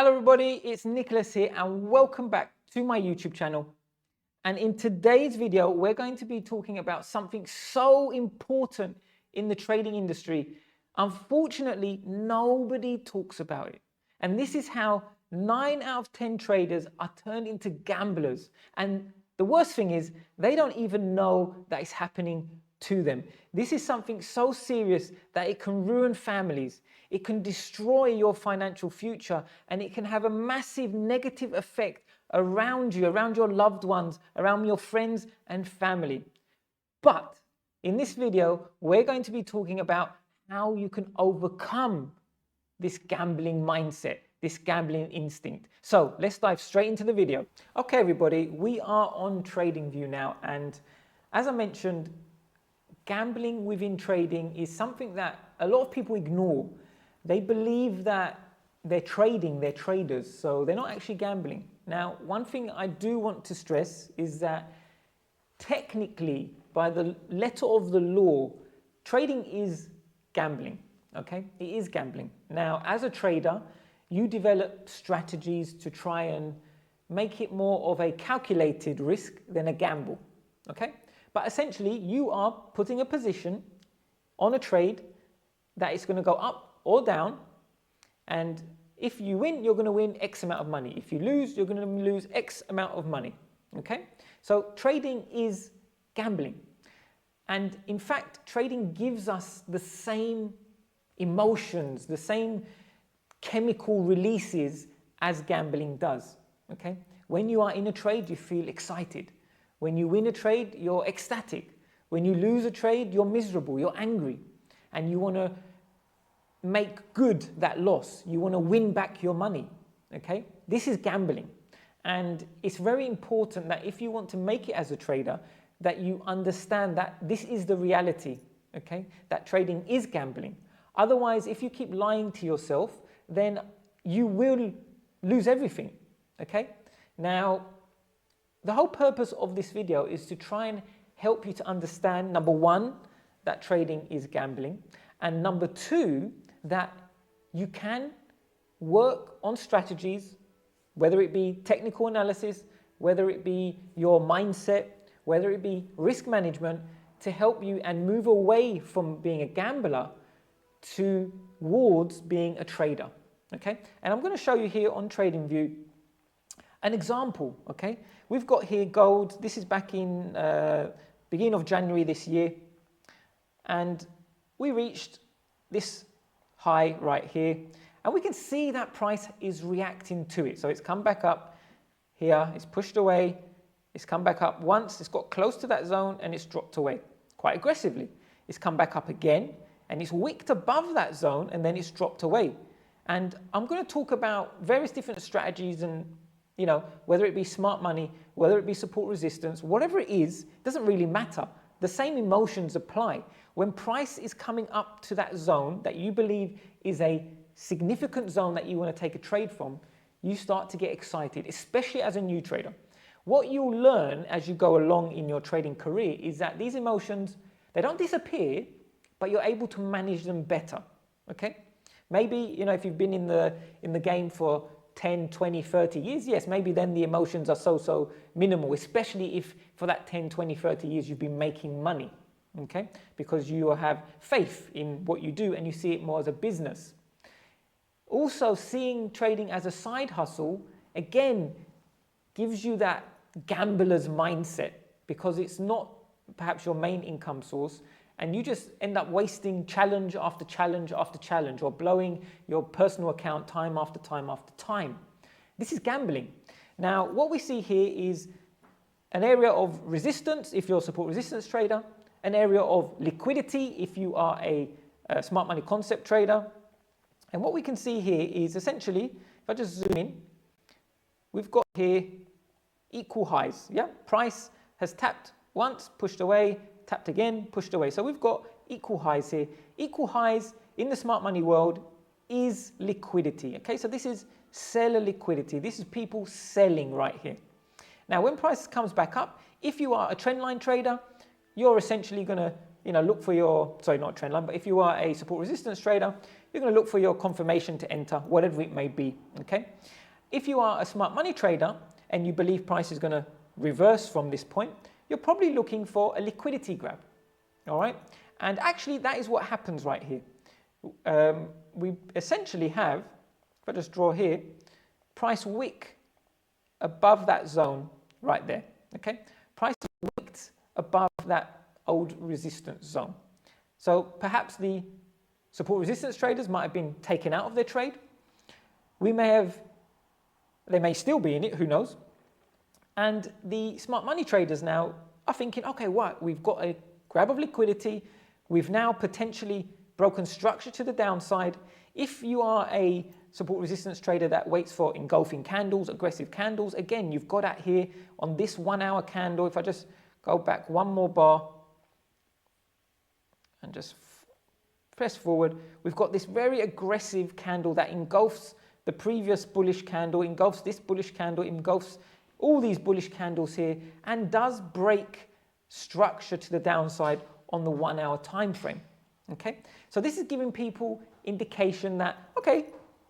Hello everybody, it's Nicholas here and welcome back to my YouTube channel. And in today's video, we're going to be talking about something so important in the trading industry. Unfortunately, nobody talks about it. And this is how 9 out of 10 traders are turned into gamblers. And the worst thing is they don't even know that it's happening to them. This is something so serious that it can ruin families. It can destroy your financial future, and it can have a massive negative effect around you, around your loved ones, around your friends and family. But in this video, we're going to be talking about how you can overcome this gambling mindset, this gambling instinct. So let's dive straight into the video. Okay, everybody, we are on TradingView now. And as I mentioned, gambling within trading is something that a lot of people ignore. They believe that they're trading, they're traders, so they're not actually gambling. Now, one thing I do want to stress is that technically, by the letter of the law, trading is gambling, okay? It is gambling. Now, as a trader, you develop strategies to try and make it more of a calculated risk than a gamble, okay? But essentially, you are putting a position on a trade that is going to go up or down, and if you win, you're going to win X amount of money. If you lose, you're going to lose X amount of money, okay? So trading is gambling. And in fact, trading gives us the same emotions, the same chemical releases as gambling does, okay? When you are in a trade, you feel excited. When you win a trade, you're ecstatic. When you lose a trade, you're miserable, you're angry, and you want to make good that loss. You want to win back your money, okay? This is gambling. And it's very important that if you want to make it as a trader, that you understand that this is the reality, okay? That trading is gambling. Otherwise, if you keep lying to yourself, then you will lose everything, okay? Now, the whole purpose of this video is to try and help you to understand, number one, that trading is gambling, and number two, that you can work on strategies, whether it be technical analysis, whether it be your mindset, whether it be risk management, to help you and move away from being a gambler towards being a trader, okay? And I'm going to show you here on TradingView an example, okay? We've got here gold. This is back in beginning of January this year, and we reached this high right here, and we can see that price is reacting to it. So it's come back up here, it's pushed away, it's come back up once, it's got close to that zone, and it's dropped away quite aggressively. It's come back up again, and it's wicked above that zone, and then it's dropped away. And I'm going to talk about various different strategies, and you know, whether it be smart money, whether it be support resistance, whatever it is, doesn't really matter. The same emotions apply. When price is coming up to that zone that you believe is a significant zone that you want to take a trade from, you start to get excited, especially as a new trader. What you'll learn as you go along in your trading career is that these emotions, they don't disappear, but you're able to manage them better, okay? Maybe, you know, if you've been in the game for 10, 20, 30 years, yes, maybe then the emotions are so minimal, especially if for that 10, 20, 30 years you've been making money, okay? Because you have faith in what you do and you see it more as a business. Also, seeing trading as a side hustle, again, gives you that gambler's mindset, because it's not perhaps your main income source, and you just end up wasting challenge after challenge after challenge, or blowing your personal account time after time after time. This is gambling. Now, what we see here is an area of resistance if you're a support resistance trader, an area of liquidity if you are a smart money concept trader. And what we can see here is essentially, if I just zoom in, we've got here equal highs. Yeah, price has tapped once, pushed away, tapped again, pushed away. So we've got equal highs here. Equal highs in the smart money world is liquidity. Okay, so this is seller liquidity. This is people selling right here. Now, when price comes back up, if you are a trendline trader, you're essentially going to, you know, look for your, sorry, not trendline, but if you are a support resistance trader, You're going to look for your confirmation to enter, whatever it may be, okay? If you are a smart money trader and you believe price is going to reverse from this point, you're probably looking for a liquidity grab, all right? And actually, that is what happens right here. We essentially have, if I just draw here, price wick above that zone right there, okay? Price wicked above that old resistance zone. So perhaps the support resistance traders might have been taken out of their trade. They may still be in it, who knows? And the smart money traders now are thinking, okay, what? We've got a grab of liquidity. We've now potentially broken structure to the downside. If you are a support resistance trader that waits for engulfing candles, aggressive candles, again, you've got that here on this 1 hour candle. If I just go back one more bar and just press forward, we've got this very aggressive candle that engulfs the previous bullish candle, engulfs this bullish candle, engulfs all these bullish candles here, and does break structure to the downside on the 1 hour time frame. Okay, so this is giving people indication that, okay,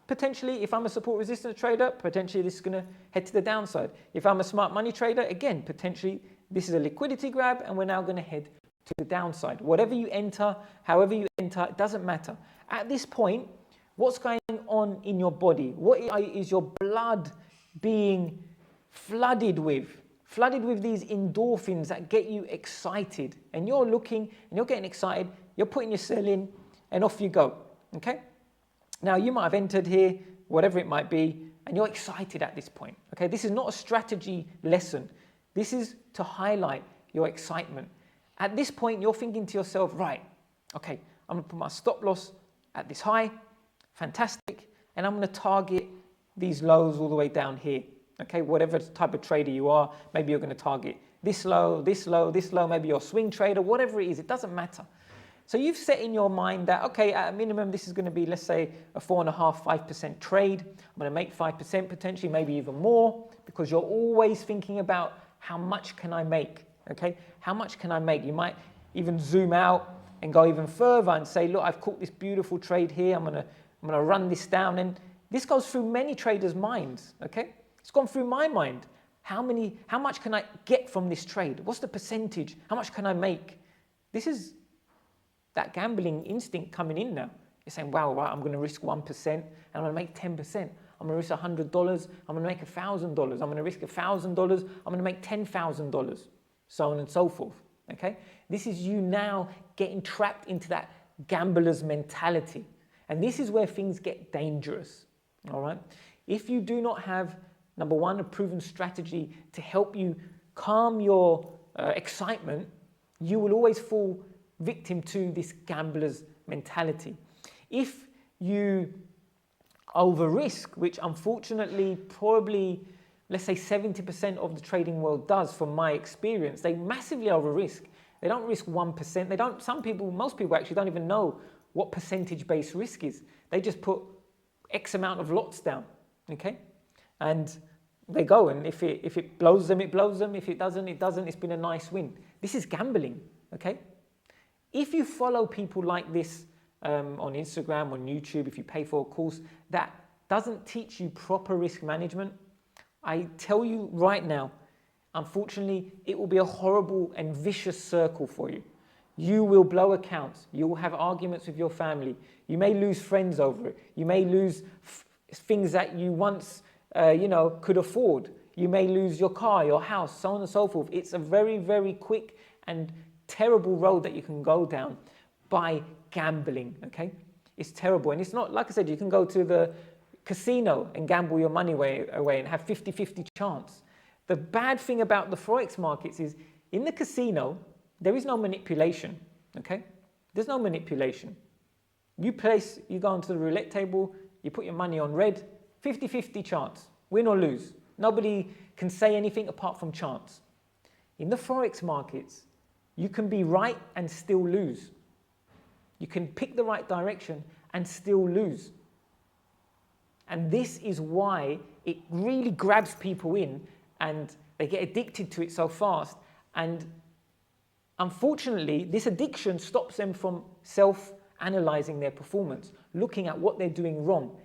potentially if I'm a support resistance trader, potentially this is going to head to the downside. If I'm a smart money trader, again, potentially this is a liquidity grab and we're now going to head to the downside. Whatever you enter, however you enter, it doesn't matter. At this point, what's going on in your body? What is your blood being flooded with these endorphins that get you excited? And you're looking and you're getting excited, you're putting your sell in and off you go, okay? Now you might have entered here, whatever it might be, and you're excited at this point, okay? This is not a strategy lesson. This is to highlight your excitement. At this point, you're thinking to yourself, right, okay, I'm gonna put my stop loss at this high, fantastic, and I'm gonna target these lows all the way down here, okay? Whatever type of trader you are, maybe you're gonna target this low, this low, this low, maybe you're a swing trader, whatever it is, it doesn't matter. So you've set in your mind that, okay, at a minimum, this is gonna be, let's say, a 4.5%, 5% trade. I'm gonna make 5% potentially, maybe even more, because you're always thinking about how much can I make, okay? How much can I make? You might even zoom out and go even further and say, look, I've caught this beautiful trade here. I'm gonna run this down. And this goes through many traders' minds, okay? It's gone through my mind. How much can I get from this trade? What's the percentage? How much can I make? This is that gambling instinct coming in now. You're saying, wow, right, I'm gonna risk 1% and I'm gonna make 10%. I'm gonna risk $100, I'm gonna make $1,000. I'm gonna risk $1,000, I'm gonna make $10,000, so on and so forth, okay? This is you now getting trapped into that gambler's mentality. And this is where things get dangerous, all right? If you do not have, number one, a proven strategy to help you calm your excitement, you will always fall victim to this gambler's mentality. If you over risk, which unfortunately probably, let's say 70% of the trading world does from my experience, they massively over risk. They don't risk 1%. They don't, most people actually don't even know what percentage-based risk is. They just put X amount of lots down, okay? And they go, and if it blows them, it blows them. If it doesn't, it doesn't. It's been a nice win. This is gambling, okay? If you follow people like this on Instagram, on YouTube, if you pay for a course that doesn't teach you proper risk management, I tell you right now, unfortunately, it will be a horrible and vicious circle for you. You will blow accounts. You will have arguments with your family. You may lose friends over it. You may lose things that you once, could afford. You may lose your car, your house, so on and so forth. It's a very, very quick and terrible road that you can go down by gambling, okay? It's terrible. And it's not, like I said, you can go to the casino and gamble your money away and have 50-50 chance. The bad thing about the Forex markets is in the casino, there is no manipulation, okay? There's no manipulation. You go onto the roulette table, you put your money on red, 50-50 chance, win or lose. Nobody can say anything apart from chance. In the Forex markets, you can be right and still lose. You can pick the right direction and still lose. And this is why it really grabs people in and they get addicted to it so fast. And unfortunately, this addiction stops them from self analyzing their performance, looking at what they're doing wrong.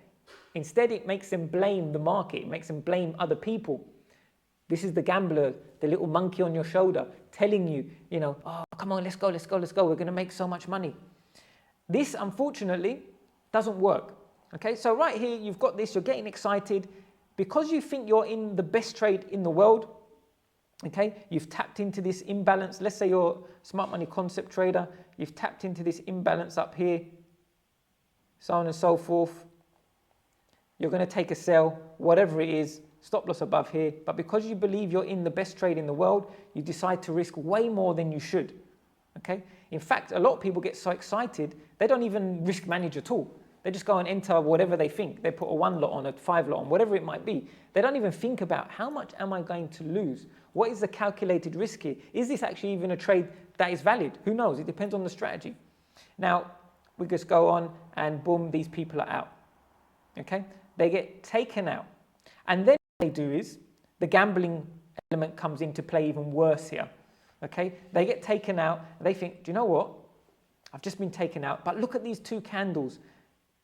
Instead, it makes them blame the market. It makes them blame other people. This is the gambler, the little monkey on your shoulder, telling you, oh, come on, let's go. We're going to make so much money. This, unfortunately, doesn't work. Okay, so right here, you've got this, you're getting excited because you think you're in the best trade in the world. Okay, you've tapped into this imbalance. Let's say you're a smart money concept trader. You've tapped into this imbalance up here, so on and so forth. You're going to take a sell, whatever it is, stop loss above here. But because you believe you're in the best trade in the world, you decide to risk way more than you should. Okay, in fact, a lot of people get so excited, they don't even risk manage at all. They just go and enter whatever they think. They put a 1 lot on, a 5 lot on, whatever it might be. They don't even think about how much am I going to lose? What is the calculated risk here? Is this actually even a trade that is valid? Who knows? It depends on the strategy. Now, we just go on and boom, these people are out. Okay? They get taken out. And then what they do is the gambling element comes into play even worse here. Okay? They get taken out. They think, do you know what? I've just been taken out, but look at these 2 candles.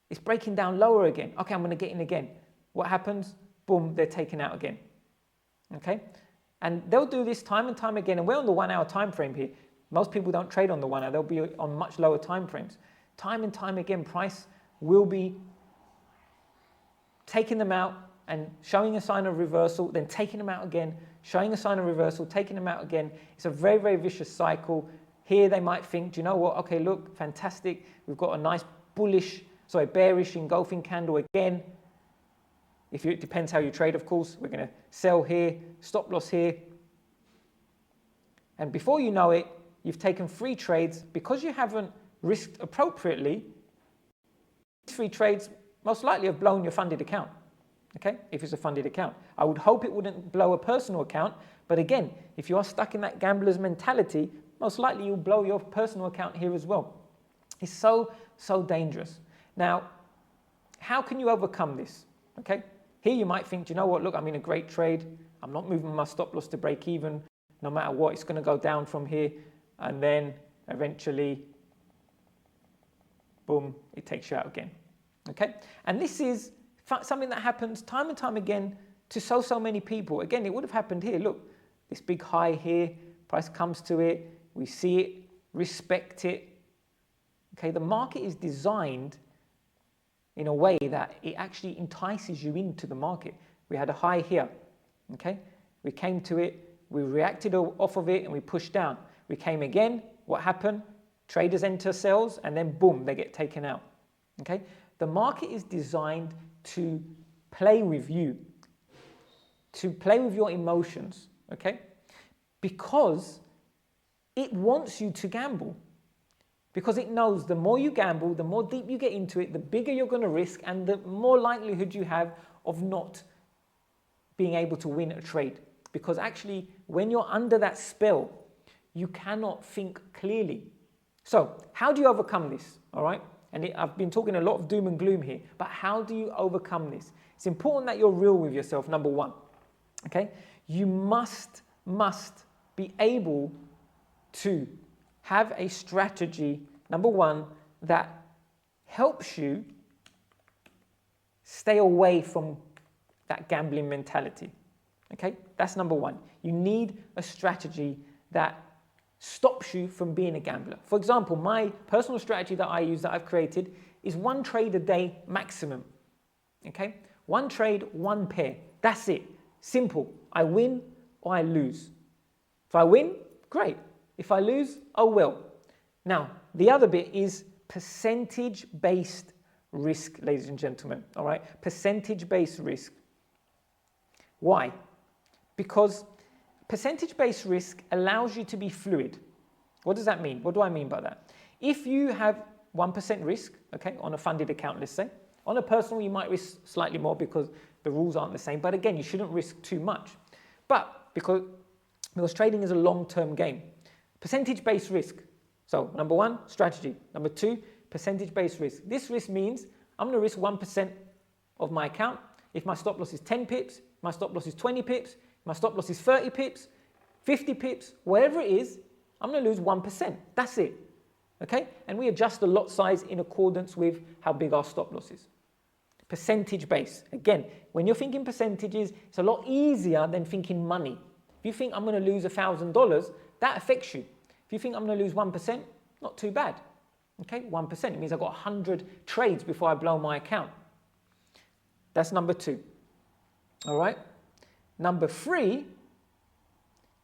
It's breaking down lower again. Okay, I'm going to get in again. What happens? Boom, they're taken out again. Okay? And they'll do this time and time again. And we're on the 1 hour time frame here. Most people don't trade on the 1 hour. They'll be on much lower time frames. Time and time again, price will be taking them out and showing a sign of reversal, then taking them out again, showing a sign of reversal, taking them out again. It's a very, very vicious cycle. Here they might think, do you know what? Okay, look, fantastic. We've got a nice bearish engulfing candle again. It depends how you trade, of course. We're going to sell here, stop loss here. And before you know it, you've taken 3 trades. Because you haven't risked appropriately, these 3 trades most likely have blown your funded account. Okay, if it's a funded account. I would hope it wouldn't blow a personal account. But again, if you are stuck in that gambler's mentality, most likely you'll blow your personal account here as well. It's so, so dangerous. Now, how can you overcome this? Okay, here you might think, do you know what? Look, I'm in a great trade. I'm not moving my stop loss to break even. No matter what, it's going to go down from here. And then eventually, boom, it takes you out again. Okay, and this is something that happens time and time again to so many people. Again, it would have happened here. Look, this big high here, price comes to it. We see it, respect it. Okay, the market is designed in a way that it actually entices you into the market. We had a high here, okay? We came to it, we reacted off of it, and we pushed down. We came again, what happened? Traders enter sells, and then boom, they get taken out, okay? The market is designed to play with you, to play with your emotions, okay? Because it wants you to gamble. Because it knows the more you gamble, the more deep you get into it, the bigger you're going to risk, and the more likelihood you have of not being able to win a trade. Because actually, when you're under that spell, you cannot think clearly. So, how do you overcome this? All right? And I've been talking a lot of doom and gloom here, but how do you overcome this? It's important that you're real with yourself, number 1. Okay? You must be able to have a strategy, number 1, that helps you stay away from that gambling mentality. Okay, that's number 1. You need a strategy that stops you from being a gambler. For example, my personal strategy that I use, that I've created, is 1 trade a day maximum. Okay, 1 trade, 1 pair. That's it. Simple. I win or I lose. If I win, great. If I lose, oh well. Now, the other bit is percentage-based risk, ladies and gentlemen. All right, percentage-based risk. Why? Because percentage-based risk allows you to be fluid. What does that mean? What do I mean by that? If you have 1% risk, okay, on a funded account, let's say, on a personal, you might risk slightly more because the rules aren't the same. But again, you shouldn't risk too much. But because trading is a long-term game, percentage-based risk. So number 1, strategy. Number 2, percentage-based risk. This risk means I'm going to risk 1% of my account. If my stop loss is 10 pips, my stop loss is 20 pips, my stop loss is 30 pips, 50 pips, whatever it is, I'm going to lose 1%. That's it. Okay? And we adjust the lot size in accordance with how big our stop loss is. Percentage base. Again, when you're thinking percentages, it's a lot easier than thinking money. If you think I'm going to lose $1,000, that affects you. If you think I'm going to lose 1%, not too bad. Okay, 1%. It means I've got 100 trades before I blow my account. That's number 2. All right. Number three,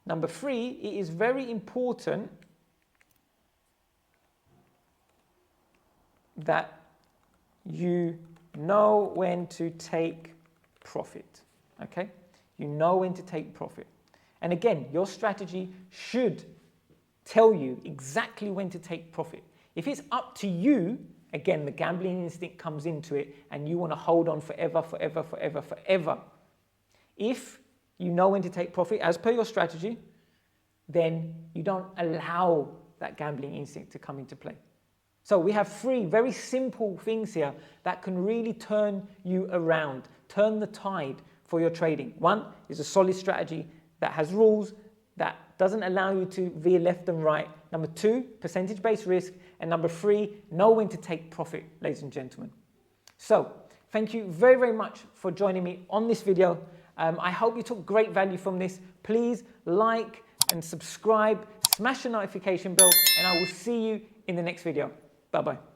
it is very important that you know when to take profit. Okay? You know when to take profit. And again, your strategy should tell you exactly when to take profit. If it's up to you, again, the gambling instinct comes into it and you want to hold on forever. If you know when to take profit as per your strategy, then you don't allow that gambling instinct to come into play. So we have 3 very simple things here that can really turn you around, turn the tide for your trading. 1 is a solid strategy that has rules, that doesn't allow you to veer left and right. Number 2, percentage-based risk. And number 3, know when to take profit, ladies and gentlemen. So thank you very, very much for joining me on this video. I hope you took great value from this. Please like and subscribe, smash the notification bell, and I will see you in the next video. Bye-bye.